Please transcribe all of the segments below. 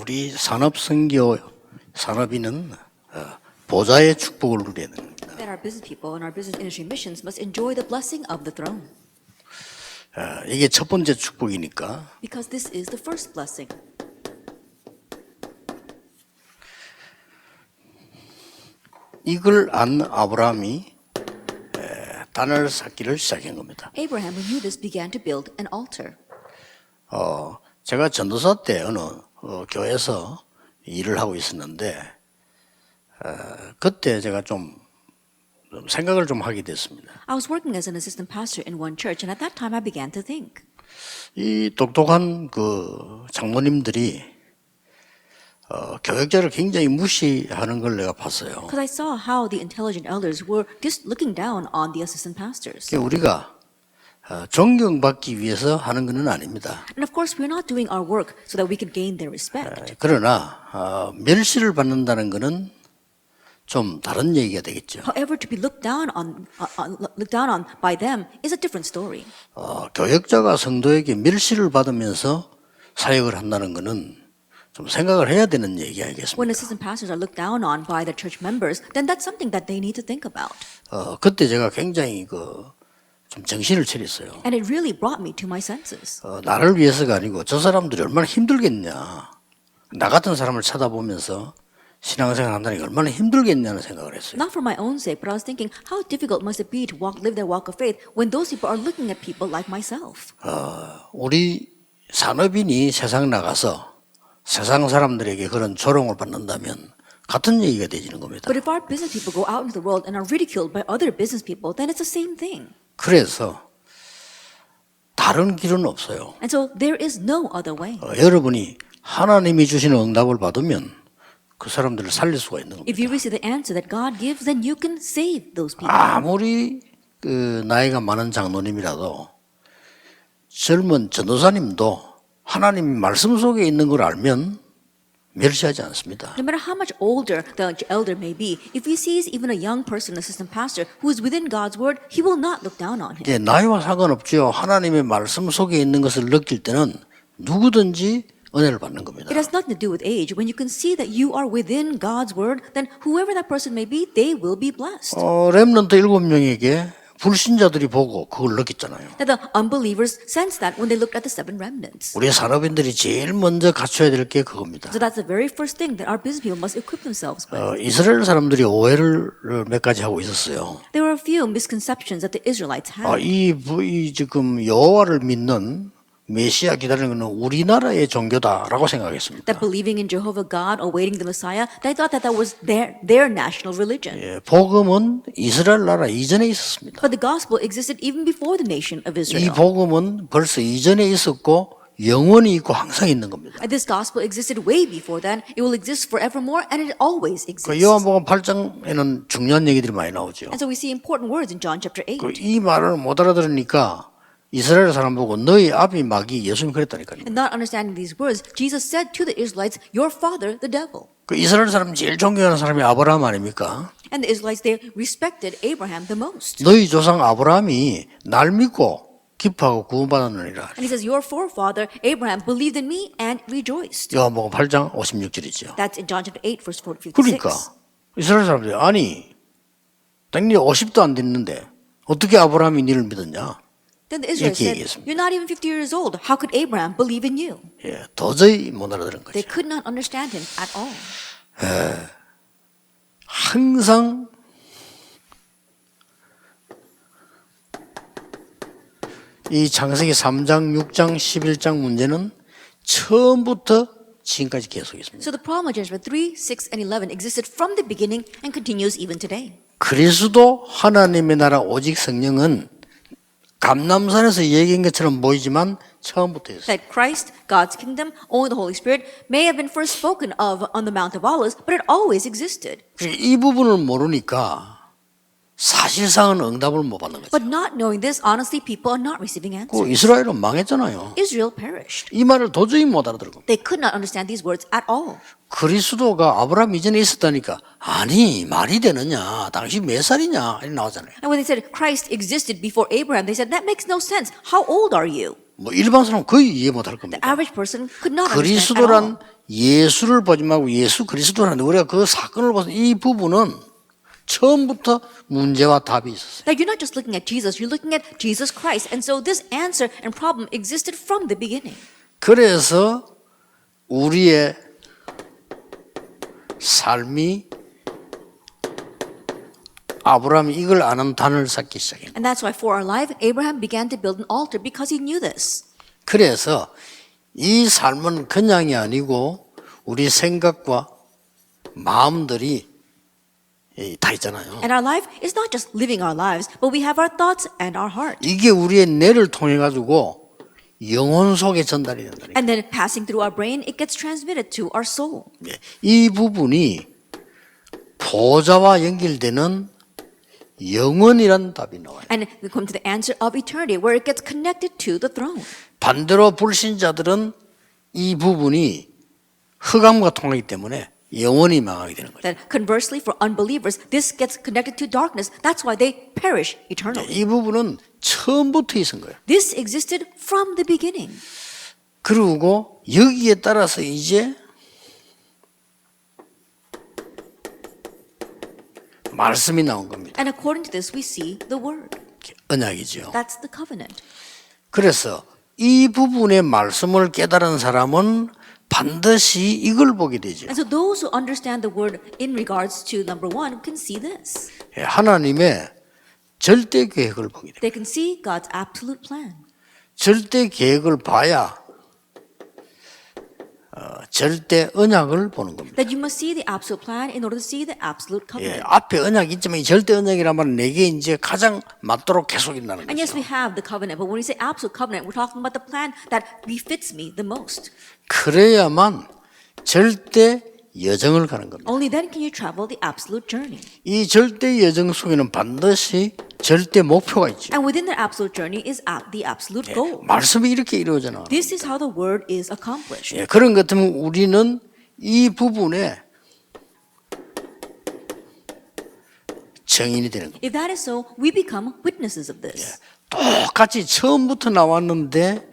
우리 산업선교 산업인은 보좌의 축복을 누려야 됩니다. That our business people and our business industry missions must enjoy the blessing of the throne. 이게 첫 번째 축복이니까 Because this is the first blessing. 이걸 안 아브라함이 단을 쌓기를 시작한 겁니다. Abraham, who knew this, began to build an altar. 제가 전도사 때 어느 교회에서 일을 하고 있었는데 그때 제가 좀 생각을 좀 하게 됐습니다. I was working as an assistant pastor in one church, and at that time I began to think. 이 똑똑한 그 장로님들이 교역자를 굉장히 무시하는 걸 내가 봤어요. Because I saw how the intelligent elders were just looking down on the assistant pastors. 우리가 존경받기 위해서 하는 것은 아닙니다. And of course, we're not doing our work so that we can gain their respect. 그러나 멸시를 받는다는 것은 좀 다른 얘기가 되겠죠. However, to be looked down on by them is a different story. 교역자가 성도에게 멸시를 받으면서 사역을 한다는 것은 좀 생각을 해야 되는 얘기 When 아니겠습니까? assistant pastors are looked down on by the church members, then that's something that they need to think about. 그때 제가 굉장히 좀 정신을 차렸어요. And it really brought me to my senses. 나를 위해서가 아니고 저 사람들이 얼마나 힘들겠냐. 나 같은 사람을 쳐다보면서 신앙생활 한다는 게 얼마나 힘들겠냐는 생각을 했어요. Not for my own sake, but I was thinking, how difficult must it be to live their walk of faith when those people are looking at people like myself? 우리 산업인이 세상 나가서 세상 사람들에게 그런 조롱을 받는다면 같은 얘기가 되지는 겁니다. But if our business people go out into the world and are ridiculed by other business people, then it's the same thing. 그래서 다른 길은 없어요. And so there is no other way. 여러분이 하나님이 주시는 응답을 받으면 그 사람들을 살릴 수가 있는 겁니다. If you receive the answer that God gives, then you can save those people. 아무리 나이가 많은 장로님이라도 젊은 전도사님도 하나님 말씀 속에 있는 걸 알면 멸시하지 않습니다. No matter how much older the elder may be, if he sees even a young person, assistant pastor, who is within God's word, he will not look down on him. 이제 나이와 상관없죠. 하나님의 말씀 속에 있는 것을 느낄 때는 누구든지 은혜를 받는 겁니다. It has nothing to do with age. When you can see that you are within God's word, then whoever that person may be, they will be blessed. 렘넌트 7명에게 불신자들이 보고 그걸 느꼈잖아요. Now the unbelievers sensed that when they looked at the seven remnants. 우리 산업인들이 제일 먼저 갖춰야 될 게 그겁니다. So that's the very first thing that our business people must equip themselves with. 이스라엘 사람들이 오해를 몇 가지 하고 있었어요. There were a few misconceptions that the Israelites had. 이 지금 여호와를 믿는 메시아 기다리는 것은 우리나라의 종교다라고 생각했습니다. That believing in Jehovah God, awaiting the Messiah, they thought that that was their national religion. 복음은 이스라엘 나라 이전에 있었습니다. But the gospel existed even before the nation of 이 Israel. 복음은 벌써 이전에 있었고 영원히 있고 항상 있는 겁니다. And this gospel existed way before then. It will exist forevermore, and it always exists. 요한복음 8장에는 중요한 얘기들이 많이 나오죠. And so we see important words in John chapter 8. 이 말을 못 알아들으니까 이스라엘 사람 보고 너희 아비 마귀 예수님 그랬다니까요. And not understanding these words, Jesus said to the Israelites, "Your father, the devil." 이스라엘 사람 제일 존경하는 사람이 아브라함 아닙니까? And the Israelites, they respected Abraham the most. 너희 조상 아브라함이 날 믿고 기뻐하고 구원받았느니라. And he says, "Your forefather Abraham believed in me and rejoiced." 요한복음 8장 56절이죠. That's in John chapter 8, verse 56. 그러니까 이스라엘 사람들이 아니 당연히 50도 안 됐는데 어떻게 아브라함이 니를 믿었냐? Then the Israelites said, 얘기했습니다. "You're not even 50 years old. How could Abraham believe in you?" 도저히 못 알아들은 They 거죠. could not understand him at all. 항상 이 창세기 3장, 6장, 11장 문제는 처음부터 지금까지 계속 있습니다. So the problem of Genesis 3, 6, and 11 existed from the beginning and continues even today. 그리스도 하나님의 나라 오직 성령은 감람산에서 얘기한 것처럼 보이지만 처음부터 있어요. That Christ, God's kingdom, only the Holy Spirit may have been first spoken of on the Mount of Olives, but it always existed. 이 부분을 모르니까 사실상은 응답을 못 받는 거죠. But not knowing this, honestly, people are not receiving 그 answers. 이스라엘은 망했잖아요. Israel perished. 이 말을 도저히 못 알아들고. They could not understand these words at all. 그리스도가 아브라함 이전에 있었다니까 아니 말이 되느냐 당신 몇 살이냐 이렇게 나오잖아요. And when they said Christ existed before Abraham, they said, that makes no sense. How old are you? 뭐 일반 사람은 거의 이해 못할 겁니다. The average person could not understand at 그리스도란 all. 예수를 보지 말고 예수 그리스도라는데 우리가 그 사건을 봐서 이 부분은 처음부터 문제와 답이 있었어요. That you're not just looking at Jesus, you're looking at Jesus Christ. And so this answer and problem existed from the beginning. 그래서 우리의 삶이 아브라함이 이걸 아는 단을 쌓기 시작했어요. And that's why for our life, Abraham began to build an altar because he knew this. 그래서 이 삶은 그냥이 아니고 우리 생각과 마음들이 다 있잖아요. And our life is not just living our lives, but we have our thoughts and our heart. 이게 우리의 뇌를 통해 가지고 영혼 속에 전달이 된다. And then passing through our brain, it gets transmitted to our soul. 이 부분이 보좌와 연결되는 영원이란 답이 나와요. And we come to the answer of eternity, where it gets connected to the throne. 반대로 불신자들은 이 부분이 흑암과 통하기 때문에 영원히 망하게 되는 거죠. Then conversely, for unbelievers, this gets connected to darkness. That's why they perish eternally. 이 부분은 처음부터 있은 거예요. This existed from the beginning. 그리고 여기에 따라서 이제 말씀이 나온 겁니다. And according to this, we see the word. 언약이죠. That's the covenant. 그래서 이 부분의 말씀을 깨달은 사람은 반드시 이걸 보게 되죠. And so those who understand the word in regards to number one can see this. 하나님의 절대 계획을 보게 돼요. They can see God's absolute plan. 절대 계획을 봐야 절대 언약을 보는 겁니다. That you must see the absolute plan in order to see the absolute 예, covenant. 앞에 언약이 있지만 이 절대 언약이란 말은 내게 이제 가장 맞도록 계속 있다는 And yes, 거죠. we have the covenant, but when we say absolute covenant, we're talking about the plan that befits me the most. 그래야만 절대 여정을 가는 겁니다. Only then can you travel the absolute journey. 이 절대 여정 속에는 반드시 절대 목표가 있죠. And within the absolute journey is the absolute goal. 말씀이 이렇게 이루어져나. This is how the word is accomplished. 예, 그런 것 같으면 우리는 이 부분에 증인이 되는 겁니다. If that is so, we become witnesses of this. 똑같이 처음부터 나왔는데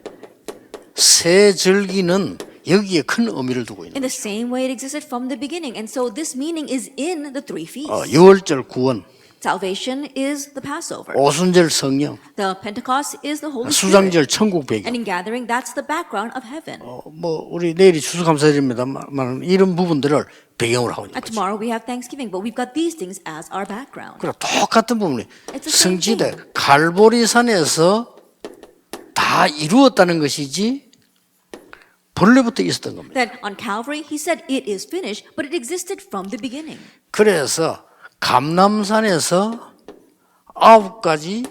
새 절기는 여기에 큰 의미를 두고 있는 In the same way it existed from the beginning. And so this meaning is in the three feasts. 유월절 구원, Salvation is the Passover. 오순절 성령, The Pentecost is the Holy Spirit. 수장절 천국 배경. And in gathering, that's the background of heaven. 뭐 우리 내일이 추수감사절입니다만 이런 부분들을 배경으로 하고 있는 And 거죠. tomorrow we have Thanksgiving, but we've got these things as our background. 그리고 똑같은 부분이 It's the same 성지대 갈보리산에서 다 이루었다는 것이지 본래부터 있었던 겁니다. Then on Calvary, he said it is finished, but it existed from the beginning. 그래서 감람산에서 9가지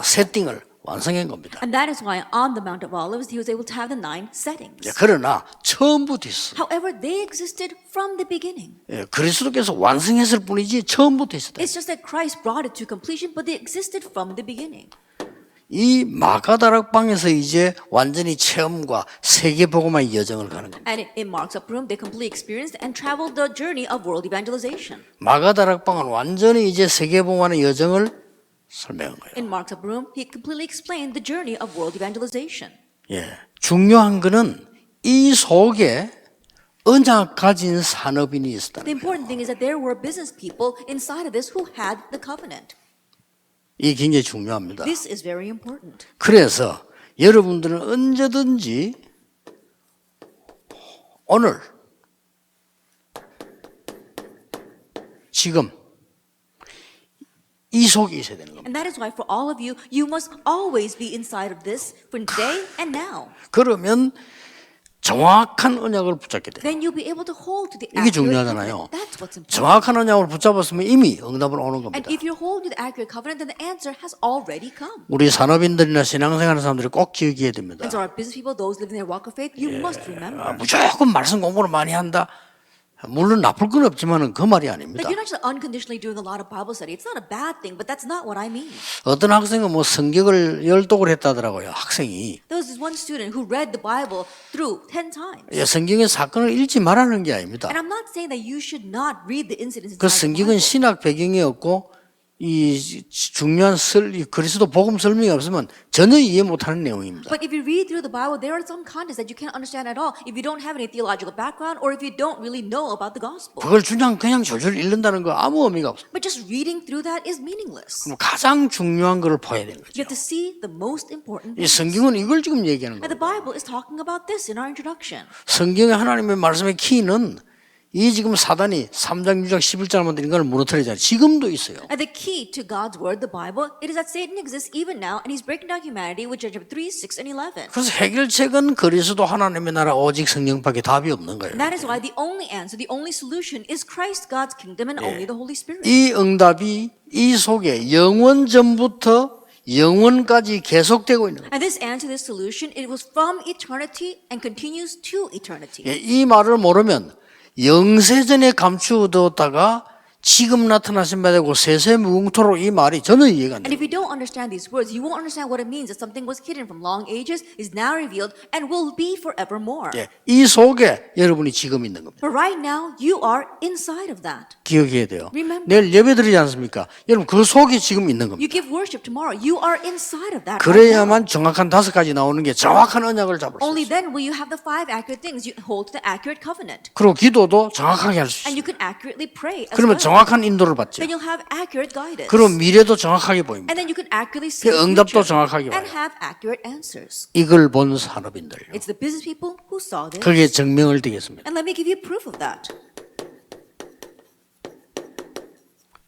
세팅을 완성한 겁니다. And that is why on the Mount of Olives, he was able to have the 9 settings. 그러나 처음부터 있어. However, they existed from the beginning. 그리스도께서 완성했을 뿐이지 처음부터 있었다. It's just that Christ brought it to completion, but they existed from the beginning. 이 마가다락방에서 이제 완전히 체험과 세계복음화의 여정을 가는 겁니다. And in Mark's upper room, they completely experienced and traveled the journey of world evangelization. 마가다락방은 완전히 이제 세계복음화의 여정을 설명한 거예요. In Mark's upper room, he completely explained the journey of world evangelization. 예, 중요한 거는 이 속에 언약 가진 산업인이 있었다. The important thing is that there were business people inside of this who had the covenant. 이게 굉장히 중요합니다. This is very important. 그래서 여러분들은 언제든지 오늘 지금 이 속에 있어야 되는 겁니다. And that is why for all of you, you must always be inside of this for today and now. 그러면 정확한 언약을 붙잡게 돼요. Then you'll be able to hold to the 이게 accurate 중요하잖아요. covenant. That's what's important. 정확한 언약을 붙잡았으면 이미 응답은 오는 겁니다. And if you're holding to the accurate covenant, then the answer has already come. 우리 산업인들이나 신앙생활하는 사람들이 꼭 기억해야 됩니다. And so our business people, those living their walk of faith, you must remember. 무조건 말씀 공부를 많이 한다. 물론 나쁠 건 없지만은 그 말이 Like 아닙니다. you're not just unconditionally doing a lot of Bible study. It's not a bad thing, but that's not what I mean. 어떤 학생은 뭐 성경을 10독을 했다더라고요. 학생이. There was this one student who read the Bible through 10 times. 성경의 사건을 읽지 말라는 게 아닙니다. And I'm not saying that you should not read the incidents 그 inside the 성경은 Bible. 신학 배경이 없고 이 중요한 이 그리스도 복음 설명이 없으면 전혀 이해 못하는 내용입니다. But if you read through the Bible, there are some contexts that you can't understand at all if you don't have any theological background or if you don't really know about the gospel. 그걸 그냥 졸졸 읽는다는 거 아무 의미가 없어요. But just reading through that is meaningless. 그럼 가장 중요한 거를 봐야 되는 거죠. You have to see the most important 이 things. 성경은 이걸 지금 얘기하는 And 거예요. the Bible is talking about this in our introduction. 성경의 하나님의 말씀의 키는 이 지금 사단이 3장, 6장, 11장만 드린 걸 무너뜨리잖아요. 지금도 있어요. And the key to God's word, the Bible, it is that Satan exists even now and he's breaking down humanity with Judges 3, 6, and 11. 그래서 해결책은 그리스도 하나님의 나라 오직 성령밖에 답이 없는 거예요. And that is why the only answer, the only solution is Christ, God's kingdom, and only the Holy Spirit. 이 응답이 이 속에 영원 전부터 영원까지 계속되고 있는 거예요. And this answer, this solution, it was from eternity and continues to eternity. 이 말을 모르면 영세전에 감추어뒀다가 지금 나타나신 바 되고 세세무궁토록 이 말이 저는 이해가 안 And 돼요. if you don't understand these words, you won't understand what it means that something was hidden from long ages, is now revealed, and will be forevermore. 이 속에 여러분이 지금 있는 겁니다. But right now, you are inside of that. 기억해야 돼요. Remember. 내일 예배 드리지 않습니까? 여러분 그 속에 지금 있는 겁니다. You give worship tomorrow. You are inside of that. right now. 그래야만 정확한 5가지 나오는 게 정확한 언약을 잡을 수 Only 있어요. then will you have the 5 accurate things. You hold to the accurate covenant. 그리고 기도도 정확하게 할 수 And 있어요. you can accurately pray as 그러면 well. 정확한 인도를 받죠. Then you'll have accurate guidance. 그럼 미래도 정확하게 보입니다. And then you can accurately see the 응답도 future 정확하게 and 와요. have accurate answers. 이걸 본 산업인들요. It's the business people who saw this. 그게 증명을 드리겠습니다. And let me give you proof of that.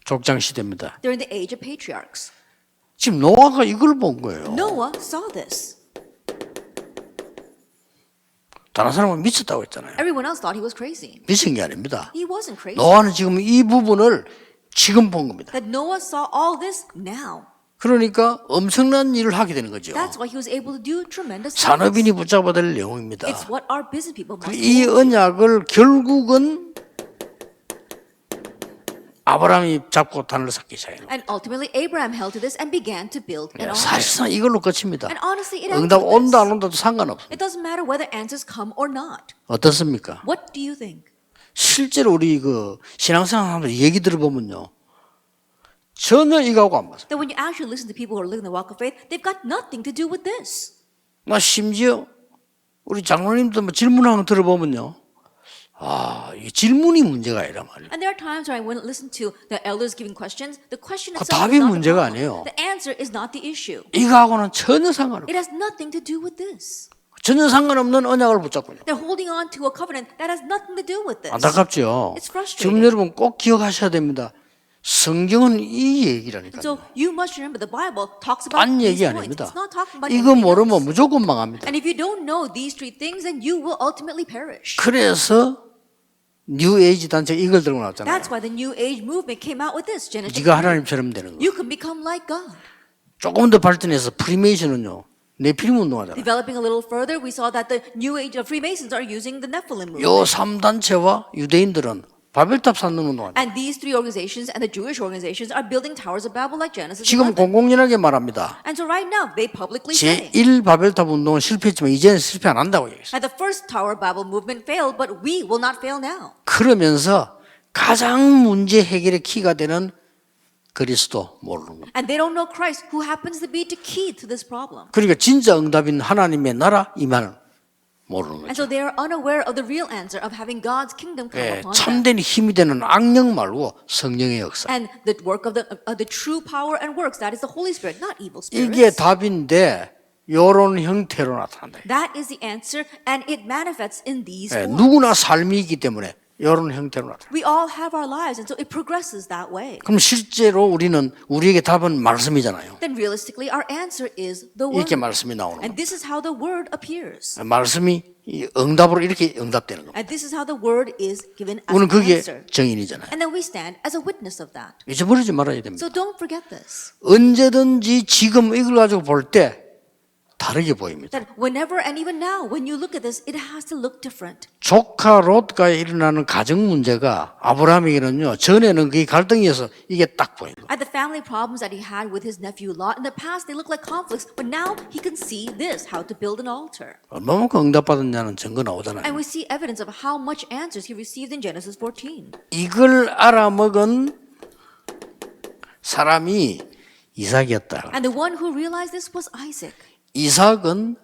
족장 시대입니다. During the age of patriarchs. 지금 노아가 이걸 본 거예요. Noah saw this. 다른 사람은 미쳤다고 했잖아요. Everyone else thought he was crazy. 미친 게 아닙니다. He wasn't crazy. 노아는 지금 이 부분을 지금 본 겁니다. That Noah saw all this now. 그러니까 엄청난 일을 하게 되는 거죠. That's why he was able to do tremendous things. 산업인이 붙잡아야 될 내용입니다. It's what our business people must 이 do. 언약을 결국은 아브라함이 잡고 단을 쌓기 시작해요. And ultimately, Abraham held to this and began to build an altar. 사실상 이걸로 끝입니다. And honestly, it ends 응답 with 온다 안 this. 온다도 상관없어요. It doesn't matter whether answers come or not. 어떻습니까? What do you think? 실제로 우리 그 신앙생활 사람들 얘기 들어보면요. 전혀 이거하고 안 맞아요. That when you actually listen to people who are living the walk of faith, they've got nothing to do with this. 나 심지어 우리 장로님도 뭐 질문하는 거 들어보면요. 아, 이게 질문이 문제가 아니란 말이에요. And there are times where I wouldn't listen to the elders giving questions. The question 그 itself 답이 is not the 문제가 problem. 아니에요. The answer is not the issue. 이거하고는 전혀 상관없어요. It has nothing to do with this. 전혀 상관없는 언약을 붙잡고 있는. They're holding on to a covenant that has nothing to do with this. 안타깝죠. It's frustrating. 지금 여러분 꼭 기억하셔야 됩니다. 성경은 이 얘기라니까요. So you must remember the Bible talks about 딴 these 얘기 points. 아닙니다. It's not talking about 이거 anything 모르면 else. 무조건 망합니다. And if you don't know these 3 things, then you will ultimately perish. 그래서 뉴 에이지 단체 이걸 들고 나왔잖아요. That's why the New Age movement came out with this. Genesis. 네가 하나님처럼 되는 거. You can become like God. 조금 더 발전해서 프리메이션은요. 네피림 운동하잖아요. Developing a little further, we saw that the New Age of Freemasons are using the Nephilim movement. 요 3단체와 유대인들은 바벨탑 쌓는 운동하죠. And these 3 organizations and the Jewish organizations are building towers of Babel like Genesis 지금 11. 공공연하게 말합니다. And so right now, they publicly say 제1 바벨탑 운동은 실패했지만 이제는 실패 안 한다고 얘기했어요. that the first Tower of Babel movement failed, but we will not fail now. 그러면서 가장 문제 해결의 키가 되는 그리스도 모르는 겁니다. And they don't know Christ, who happens to be the key to this problem. 그러니까 진짜 응답인 하나님의 나라 이 말을 모르는 And 거죠. so they are unaware of the real answer of having God's kingdom come 예, upon them. 참된 힘이 되는 악령 말고 성령의 역사. And the work of the true power and works, that is the Holy Spirit, not evil 이게 spirits. 답인데 이런 형태로 나타난다. That is the answer, and it manifests in these 예, forms. 누구나 삶이 있기 때문에 이런 형태로 나타난다. We all have our lives, and so it progresses that way. 그럼 실제로 우리에게 답은 말씀이잖아요. Then realistically, our answer is the word. 이렇게 말씀이 나오는 And 겁니다. this is how the word appears. 말씀이 이 응답으로 이렇게 응답되는 겁니다. And this is how the word is given as 우리는 an 그게 answer. 정인이잖아요. And then we stand as a witness of that. 잊어버리지 말아야 됩니다. So don't forget this. 언제든지 지금 이걸 가지고 볼 때 다르게 보입니다. That whenever and even now, when you look at this, it has to look different. 조카 롯과에 일어나는 가정 문제가 아브라함에게는요, 전에는 그게 갈등이어서 이게 딱 보이는 거예요. At the family problems that he had with his nephew Lot, in the past they looked like conflicts, but now he can see this, how to build an altar. 얼마만큼 응답받았냐는 증거 나오잖아요. And we see evidence of how much answers he received in Genesis 14. 이걸 알아먹은 사람이 이삭이었다. And the one who realized this was Isaac. 이삭은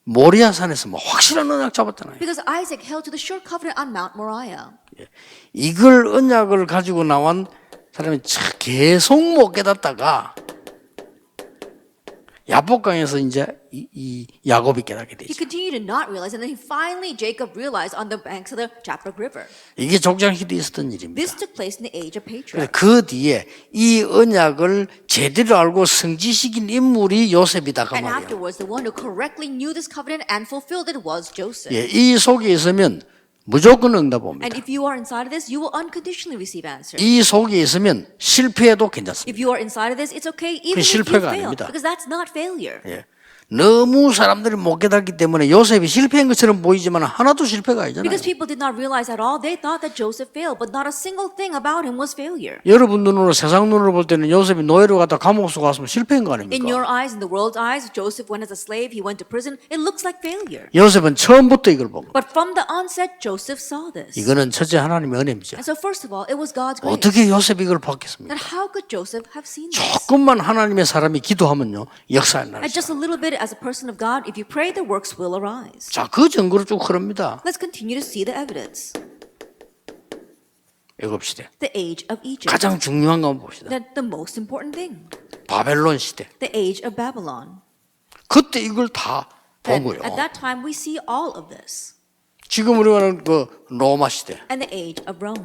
모리아산에서 뭐 확실한 언약 잡았잖아요. Because Isaac held to the sure covenant on Mount Moriah. 이걸 언약을 가지고 나온 사람이 계속 못 깨닫다가 야복강에서 이제 이 야곱이 깨닫게 He 되죠. continued to not realize, and then finally Jacob realized on the banks of the Jabbok River. 이게 족장시대에 있었던 일입니다. This took place in the age of 그래서 patriarchs. 그 뒤에 이 언약을 제대로 알고 성취시킨 인물이 요셉이다 그 And 말이에요. afterwards, the one who correctly knew this covenant and fulfilled it was Joseph. 예, 이 속에 있으면 무조건 응답 옵니다. And if you are inside of this, you will unconditionally receive answers. 이 속에 있으면 실패해도 괜찮습니다. If you are inside of this, it's okay even if you 실패가 fail. 아닙니다. Because that's not failure. 예. 너무 사람들이 못 깨닫기 때문에 요셉이 실패한 것처럼 보이지만 하나도 실패가 아니잖아요. Because people did not realize at all, they thought that Joseph failed, but not a single thing about him was failure. 여러분 눈으로 세상 눈으로 볼 때는 요셉이 노예로 갔다 감옥 속 갔으면 실패한 거 In 아닙니까? your eyes, in the world's eyes, Joseph went as a slave, he went to prison. It looks like failure. 요셉은 처음부터 이걸 본 거예요. But from the onset, Joseph saw this. 이거는 첫째 하나님의 은혜입니다. And so first of all, it was God's grace. 어떻게 요셉이 이걸 봤겠습니까? That how could Joseph have seen this? 조금만 하나님의 사람이 기도하면요 역사에 And 나죠. just a little bit as a person of God, if you pray, the works will arise. 자, 그 증거로 쭉 흐릅니다. Let's continue to see the evidence. 애굽 시대. The age of Egypt. 가장 중요한 거 한번 봅시다. The most important thing. 바벨론 시대. The age of Babylon. 그때 이걸 다 본 And 거예요. at that time, we see all of this. 지금 우리가 하는 그 로마 시대. And the age of Rome.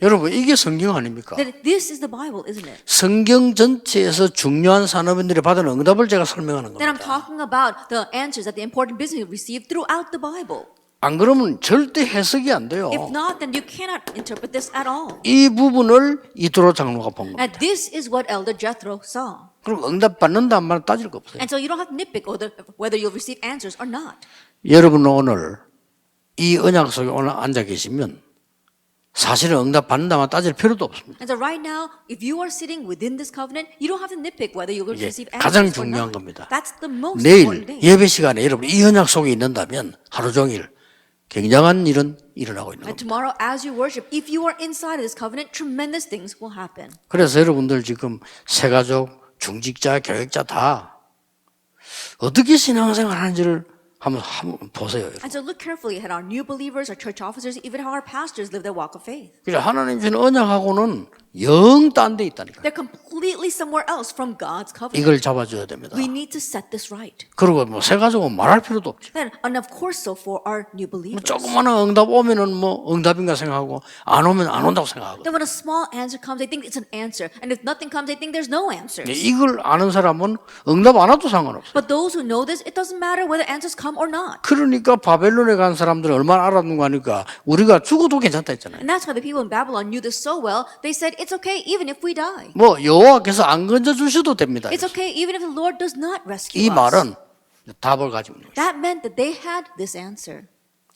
여러분 이게 성경 아닙니까? That this is the Bible, isn't it? 성경 전체에서 중요한 산업인들이 받은 응답을 제가 설명하는 That I'm 겁니다. talking about the answers that the important business received throughout the Bible. 안 그러면 절대 해석이 안 돼요. If not, then you cannot interpret this at all. 이 부분을 이드로 장로가 본 겁니다. And this is what Elder Jethro saw. 그럼 응답 받는다 안 받는다 따질 거 없어요. And so you don't have to nitpick whether you'll receive answers or not. 여러분 오늘 이 언약 속에 오늘 앉아 계시면 사실은 응답 받는다만 따질 필요도 없습니다. And so right now, if you are sitting within this covenant, you don't have to nitpick whether you will 이게 receive 가장 answers or 중요한 not. 겁니다. That's the most 내일 important thing. 예배 시간에 여러분 이 언약 속에 있는다면 하루 종일 굉장한 일은 일어나고 있는 And 겁니다. tomorrow, as you worship, if you are inside of this covenant, tremendous things will happen. 그래서 여러분들 지금 새가족, 중직자, 교육자 다 어떻게 신앙생활 하는지를 한번 보세요. 여러분. And so look carefully at our new believers, our church officers, even how our pastors live their walk of faith. 그래 하나님 주신 언약하고는 영 딴 데 있다니까. They're completely somewhere else from God's covenant. 이걸 잡아줘야 됩니다. We need to set this right. 그리고 뭐 새가족은 말할 필요도 없지. And of course, so for our new 뭐 believers. 조그마한 응답 오면은 뭐 응답인가 생각하고 안 오면 안 온다고 생각하고. Then when a small answer comes, they think it's an answer. And if nothing comes, they think there's no answers. 이걸 아는 사람은 응답 안 와도 상관없어요. But those who know this, it doesn't matter whether answers come or not. 그러니까 바벨론에 간 사람들은 얼마나 알았는가 하니까 우리가 죽어도 괜찮다 했잖아요. And that's why the people in Babylon knew this so well. They said, it's okay even if we die. 뭐 여호와께서 안 건져 주셔도 됩니다. It's okay even if the Lord does not rescue 이 us. 말은 답을 가지고 있는 거예요. That meant that they had this answer.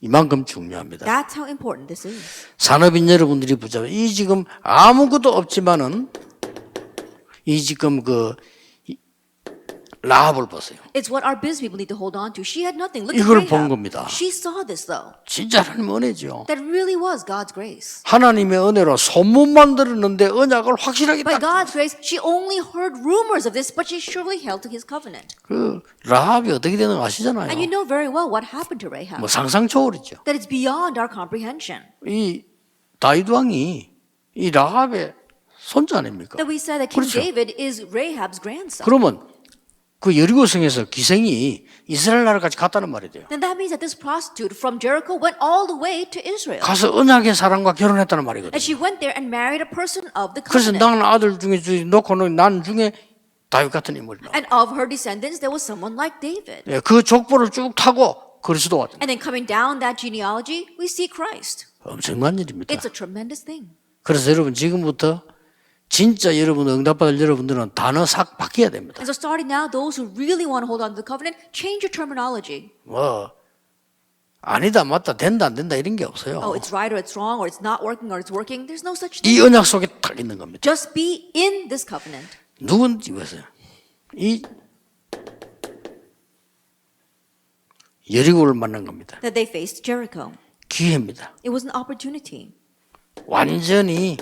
이만큼 중요합니다. That's how important this is. 산업인 여러분들이 보자면 이 지금 아무것도 없지만은 이 지금 그 라합을 보세요. It's what our business people need to hold on to. She had nothing. Look at 이걸 본 Rahab. 겁니다. She saw this though. 진짜 하나님 은혜죠. That really was God's grace. 하나님의 은혜로 소문만 들었는데 언약을 확실하게 By 딱. God's grace, she only heard rumors of this, but she surely held to his covenant. 그 라합이 어떻게 되는 거 아시잖아요. And you know very well what happened to Rahab. 뭐 상상 초월이죠. That it's beyond our comprehension. 이 다윗 왕이 이 라합의 손자 아닙니까? That we said that King 그렇죠. David is Rahab's grandson. 그러면 그 여리고성에서 기생이 이스라엘 나라까지 갔다는 말이 돼요. Then that means that this prostitute from Jericho went all the way to Israel. 가서 언약의 사람과 결혼했다는 말이거든요. And she went there and married a person of the 그래서 covenant. 나는 아들 중에 놓고는 난 중에 다윗 같은 인물이 나와. And of her descendants, there was someone like David. 예, 그 족보를 쭉 타고 그리스도 왔다. And then coming down that genealogy, we see Christ. 엄청난 일입니다. It's a tremendous thing. 그래서 여러분 지금부터 진짜 여러분 응답받을 여러분들은 단어 싹 바뀌어야 됩니다. And so starting now, those who really want to hold on to the covenant, change your terminology. 뭐 아니다 맞다 된다 안 된다 이런 게 없어요. Oh, it's right or it's wrong or it's not working or it's working. There's no such 이 thing. 언약 속에 딱 있는 겁니다. Just be in this covenant. 누군지 보세요. 이 여리고를 만난 겁니다. That they faced Jericho. 기회입니다. It was an opportunity. 완전히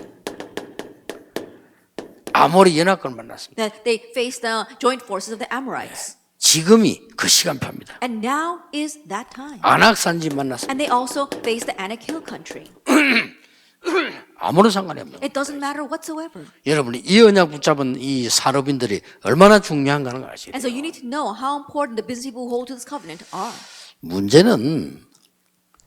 아모리 연합군을 만났습니다. That they faced the joint forces of the Amorites. 지금이 그 시간표입니다. And now is that time. 안악산지 만났습니다. And they also faced the Anak Hill country. 아무런 상관이 없는. It doesn't matter whatsoever. 여러분이 이 언약 붙잡은 이 산업인들이 얼마나 중요한가는 걸 아시죠? And so you need to know how important the business people who hold to this covenant are. 문제는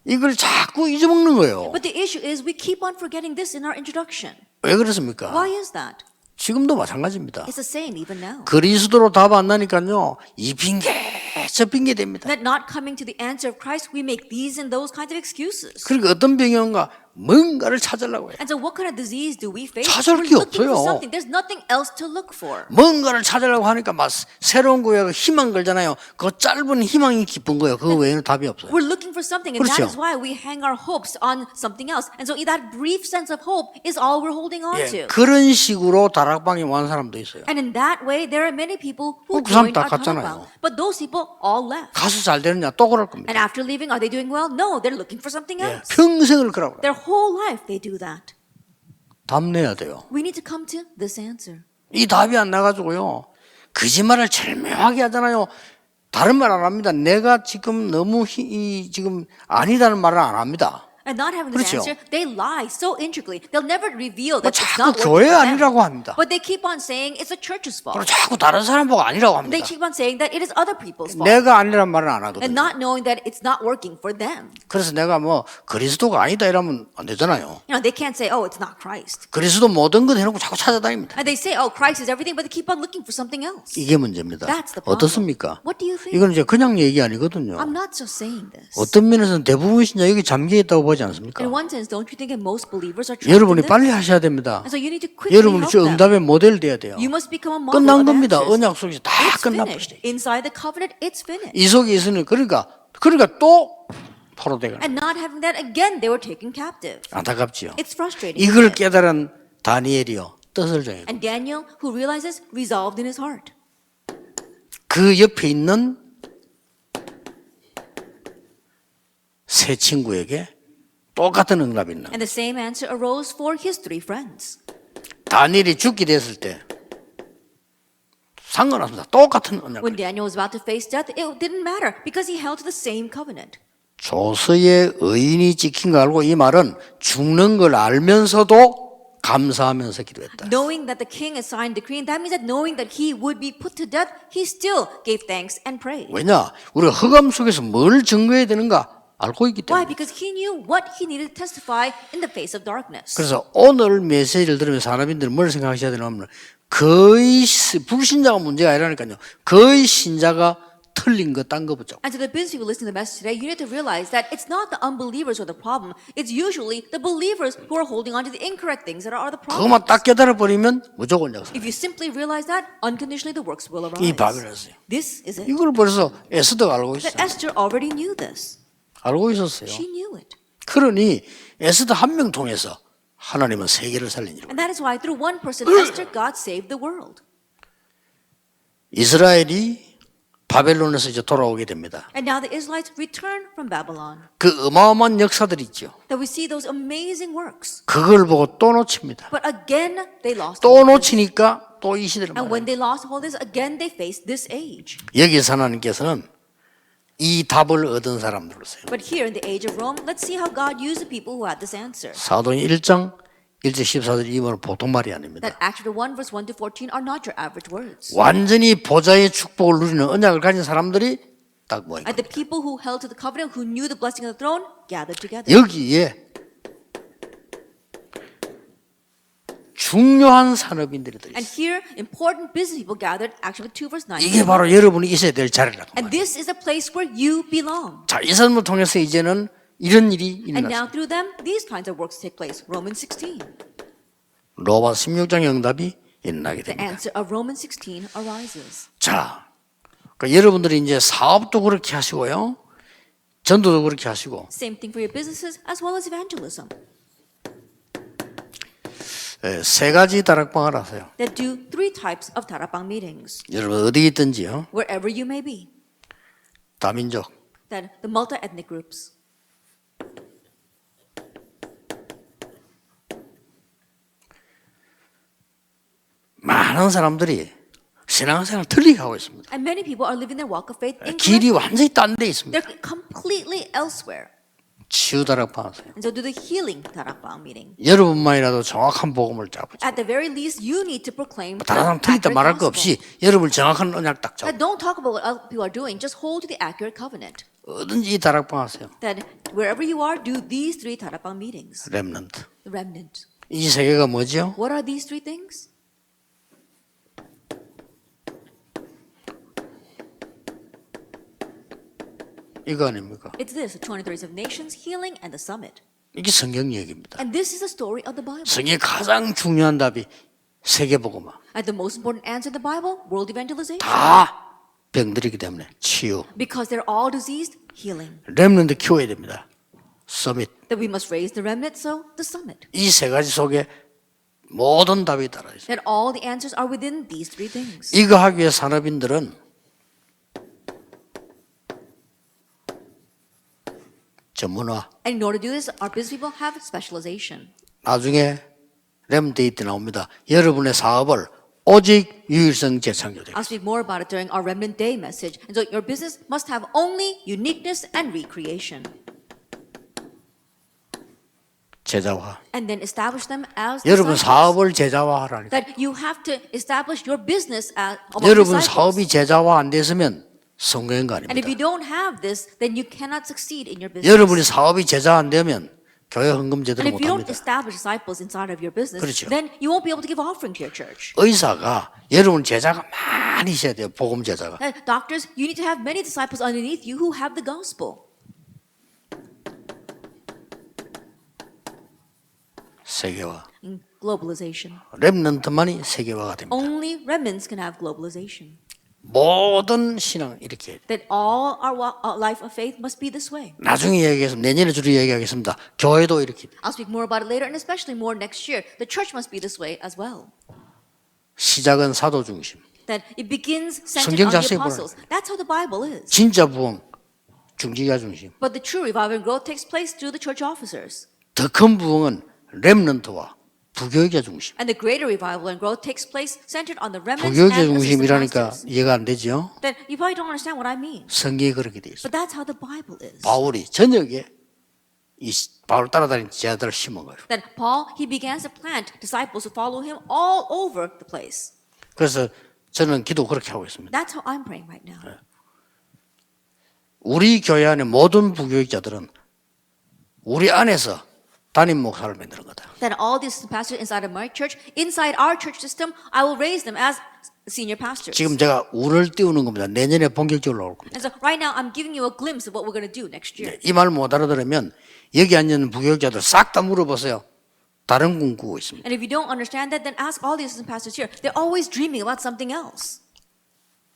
이걸 자꾸 잊어먹는 거예요. But the issue is we keep on forgetting this in our introduction. 왜 그렇습니까? Why is that? 지금도 마찬가지입니다. It's the same even now. 그리스도로 답 안 나니까요. 이 핑계 저 핑계 됩니다. That not coming to the answer of Christ, we make these and those kinds of excuses. 그러니까 어떤 병이 온가 뭔가를 찾으려고 해요. And so what kind of disease do we face? 찾을 We're 게 looking for 없어요. something. There's nothing else to look for. 뭔가를 찾으려고 하니까 막 새로운 구약에 희망 걸잖아요. 그 짧은 희망이 기쁜 거예요. 그 외에는 답이 없어요. We're looking for something, and 그렇죠. that is why we hang our hopes on something else. And so that brief sense of hope is all we're holding on 예, to. 그런 식으로 다락방에 온 사람도 있어요. And in that way, there are many people who 그 사람 joined 다 our 갔잖아요. Tanakh. But those people all left. 가서 잘 되느냐 또 그럴 겁니다. And after leaving, are they doing well? No, they're looking for something 예, else. 평생을 그러고 Their whole life they do that. 답내야 돼요. We need to come to this answer. 이 답이 안 나가지고요. 거짓말을 절묘하게 하잖아요. 다른 말 안 합니다. 내가 지금 너무 지금 아니다는 말을 안 합니다. And not having this 그렇죠. answer, they lie so intricately. They'll never reveal 뭐 that it's 자꾸 not 교회 working for them. 아니라고 합니다. But they keep on saying it's the church's 그리고 fault. 자꾸 다른 사람 보고 아니라고 합니다. They keep on saying that it is other people's fault. 내가 아니란 말은 안 하거든요. And not knowing that it's not working for them. 그래서 내가 뭐 그리스도가 아니다 이러면 안 되잖아요. You know, they can't say, oh, it's not Christ. 그리스도 모든 것 해놓고 자꾸 찾아다닙니다. And they say, oh, Christ is everything, but they keep on looking for something else. 이게 문제입니다. That's the problem. 어떻습니까? What do you think? 이건 이제 그냥 얘기 아니거든요. I'm not just saying this. 어떤 면에서는 대부분 신자 여기 잠겨 있다고 보지 않습니까? In one sense, don't you think that most believers are trapped in 여러분이 this? 빨리 하셔야 됩니다. And so you need to quickly 여러분이 help 저 them. 응답의 모델 돼야 돼요. You must become a model 끝난 of 겁니다. answers. 언약 속에서 다 It's 끝나버리죠. finished. Inside the covenant, it's finished. 이 속에 있으니 그러니까 또 포로되가 And not having that, again, they were taken captive. 안타깝지요. It's frustrating. 이걸 isn't it? 깨달은 다니엘이요 뜻을 정해. And Daniel, who realizes, resolved in his heart. 그 옆에 있는 세 친구에게 똑같은 응답이 있나. And the same answer arose for his three friends. 다니엘이 죽게 됐을 때 상관없습니다. 똑같은 언약. When Daniel was about to face death, it didn't matter because he held to the same covenant. 조서의 의인이 지킨 거 알고 이 말은 죽는 걸 알면서도 감사하면서 기도했다. Knowing that the king had signed decree, and that means that knowing that he would be put to death, he still gave thanks and prayed. 왜냐? 우리가 흑암 속에서 뭘 증거해야 되는가 알고 있기 Why? 때문에. Because he knew what he needed to testify in the face of darkness. 그래서 오늘 메시지를 들으면 사람인들은 뭘 생각하셔야 되냐면 거의 불신자가 문제가 아니라니까요. 거의 신자가 틀린 거 딴 거 붙잡고. And to the business people listening to the message today, you need to realize that it's not the unbelievers who are the problem. It's usually the believers who are holding on to the incorrect things that are the problem. 그것만 딱 깨달아 버리면 무조건 역사. If you simply realize that, unconditionally the works will 이 arise. 바벨론이었어요. This is it. 이걸 벌써 에스더가 알고 있어. That Esther already knew this. 알고 있었어요. She knew it. 그러니 에스더 한 명 통해서 하나님은 세계를 살린 일. And that is why through one person, Esther, God saved the world. 이스라엘이 바벨론에서 이제 돌아오게 됩니다. And now the Israelites return from Babylon. 그 어마어마한 역사들이 있죠. That we see those amazing works. 그걸 보고 또 놓칩니다. But again, they lost 또 holiness. 놓치니까 또 이 시대를 And when 말해요. they lost holiness, again they faced this age. 여기서 하나님께서는 이 답을 얻은 사람들로서요. But here in the age of Rome, let's see how God used the people who had this answer. 사도행 1장 1절 14절 이 말은 보통 말이 아닙니다. That Acts chapter 1, verse 1 to 14 are not your average words. 완전히 보좌의 축복을 누리는 언약을 가진 사람들이 딱 모인 And 겁니다. the people who held to the covenant, who knew the blessing of the throne, gathered together. 여기에 중요한 산업인들이 들어있어요. And here, important business people gathered, Acts chapter 2, verse 9. 이게 바로 여러분이 있어야 될 자리라고 And 말이에요. this is a place where you belong. 자, 이 사람을 통해서 이제는 이런 일이 And now 일어났습니다. through them, these kinds of works take place. Romans 16. 로마 16장의 응답이 일어나게 The 됩니다. answer of Romans 16 arises. 자, 그러니까 여러분들이 이제 사업도 그렇게 하시고요. 전도도 그렇게 하시고 Same thing for your businesses as well as evangelism. 세 가지 다락방을 하세요. That do three types of tarapang meetings. 여러분 어디 있든지요. Wherever you may be. 다민족, That the multi-ethnic groups. 많은 사람들이 신앙생활을 틀리게 하고 있습니다. And many people are living their walk of faith 길이 incorrectly. 완전히 딴 데 있습니다. They're completely elsewhere. 치유다락방 하세요. And so do the healing 다락방 meeting. 여러분만이라도 정확한 복음을 잡으죠. At the very least, you need to proclaim 다른 사람 틀리다 accurate 말할 거 gospel. 없이 여러분 정확한 언약 딱 잡고 Don't talk about what other people are doing. Just hold to the accurate covenant. 어든지 이 다락방 하세요. That wherever you are, do these three 다락방 meetings. 렘넌트. The remnant. 이 세 개가 뭐죠? What are these three things? 이거 아닙니까? It's this: the 23 of nations, healing, and the summit. 이게 성경 얘기입니다. And this is the story of the Bible. 성경의 가장 중요한 답이 세계복음화. And the most important answer in the Bible: world evangelization. 다 병들이기 때문에 치유. Because they're all diseased, healing. 렘넌트 키워야 됩니다. 서밋. That we must raise the remnant, so the summit. 이 세 가지 속에 모든 답이 따라 있어요. That all the answers are within these three things. 이거 하기 위해 산업인들은 전문화. And in order to do this, our business people have specialization. 나중에 렘데이트 나옵니다. 여러분의 사업을 오직 유일성 재창조돼. I'll speak more about it during our Remnant Day message. And so your business must have only uniqueness and recreation. 제자화. And then establish them as 여러분 disciples. 사업을 제자화하라니까. That you have to establish your business as 여러분 disciples. 사업이 제자화 안 됐으면 성공한 거 And if 아닙니다. you don't have this, then you cannot succeed in your business. 여러분이 사업이 제자 안 되면 교회 헌금 제대로 And if 못 you don't 합니다. establish disciples inside of your business, 그렇죠. then you won't be able to give offering to your church. 의사가 여러분 제자가 많이 있어야 돼요. 복음 제자가. Doctors, you need to have many disciples underneath you who have the gospel. 세계화. Globalization. 렘넌트만이 세계화가 됩니다. Only remnants can have globalization. 모든 신앙 이렇게 해야 돼요. That all our life of faith must be this way. 나중에 얘기하겠습니다. 내년에 주로 얘기하겠습니다. 교회도 이렇게 돼요. I'll speak more about it later, and especially more next year. The church must be this way as well. 시작은 사도 중심. That it begins centered 성경 on the 자세히 apostles. That's how the Bible is. 진짜 부흥 중지자 중심. But the true revival and growth takes place through the church officers. 더 큰 부흥은 렘넌트와 부교육자 중심. And the greater revival and growth takes place centered on the remnants 부교육자 and assistant 중심이라니까 pastors. 이해가 안 되죠? Then you probably don't understand what I mean. 성경이 그렇게 돼 있어요. But that's how the Bible is. 바울이 저녁에 이 바울 따라다니는 제자들을 심은 거예요. Then Paul, he began to plant disciples who follow him all over the place. 그래서 저는 기도 그렇게 하고 있습니다. That's how I'm praying right now. 우리 교회 안에 모든 부교육자들은 우리 안에서 담임 목사를 만드는 거다. Then all these pastors inside of my church, inside our church system, I will raise them as senior pastors. 지금 제가 운을 띄우는 겁니다. 내년에 본격적으로 나올 겁니다. And so right now I'm giving you a glimpse of what we're going to do next year. 이 말 못 알아들으면 여기 앉는 부교육자들 싹 다 물어보세요. 다른 꿈 꾸고 있습니다. And if you don't understand that, then ask all the assistant pastors here. They're always dreaming about something else.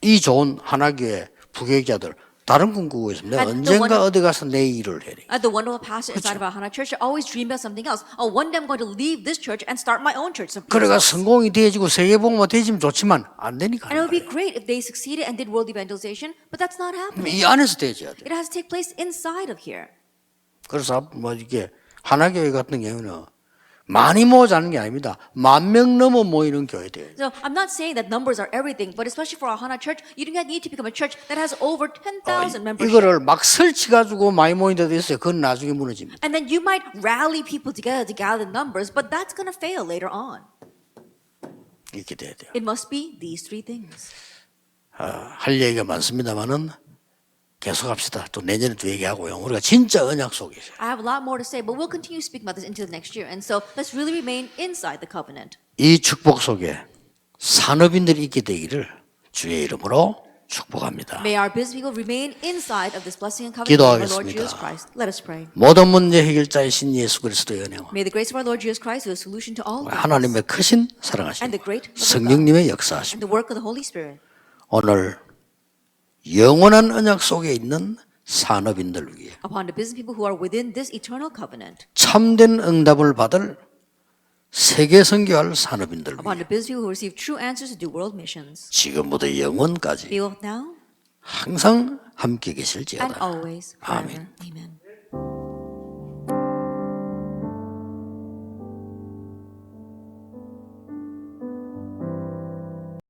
이 좋은 하나교회 부교육자들 다른 꿈 꾸고 있습니다. And the 언젠가 one- 어디 가서 내 일을 해야 돼. The wonderful pastor inside of our Hana church, they always dream about something else. Oh, one day I'm going to leave this church and start my own church. 그래가 성공이 되어지고 세계복음화 되어지면 좋지만 안 되니까. And it would be great if they succeeded and did world evangelization, but that's not happening. 이 안에서 되어져야 돼. It has to take place inside of here. 그래서 뭐 이게 하나교회 같은 경우는 많이 모자는 게 아닙니다. 10,000명 넘어 모이는 교회 돼요. So I'm not saying that numbers are everything, but especially for our Hana church, you do not need to become a church that has over 10,000 members. 이거를 막 설치가지고 많이 모인 데도 있어요. 그건 나중에 무너집니다. And then you might rally people together to gather numbers, but that's going to fail later on. 이렇게 돼야 돼요. It must be these three things. 할 얘기가 많습니다만은 계속합시다. 또 내년에 또 얘기하고요. 우리가 진짜 언약 속에 있어요. I have a lot more to say, but we'll continue speaking about this into the next year. And so let's really remain inside the covenant. 이 축복 속에 산업인들이 있게 되기를 주의 이름으로 축복합니다. May our business people remain inside of this blessing and covenant of our Lord 기도하겠습니다. Jesus Christ. Let us pray. 모든 문제 해결자이신 예수 그리스도의 은혜와 May the grace of our Lord Jesus Christ be the solution to all things, 하나님의 크신 사랑하심 and the great love of God, 성령님의 역사하심 and the work of the Holy Spirit 오늘 영원한 언약 속에 있는 산업인들 위해 upon the business people who are within this eternal covenant, 참된 응답을 받을 세계 선교할 산업인들 upon 위해 the business people who receive true answers to do world missions. 지금부터 영원까지 Be with now 항상 함께 and 계실지어다. always forever. 아멘. Amen.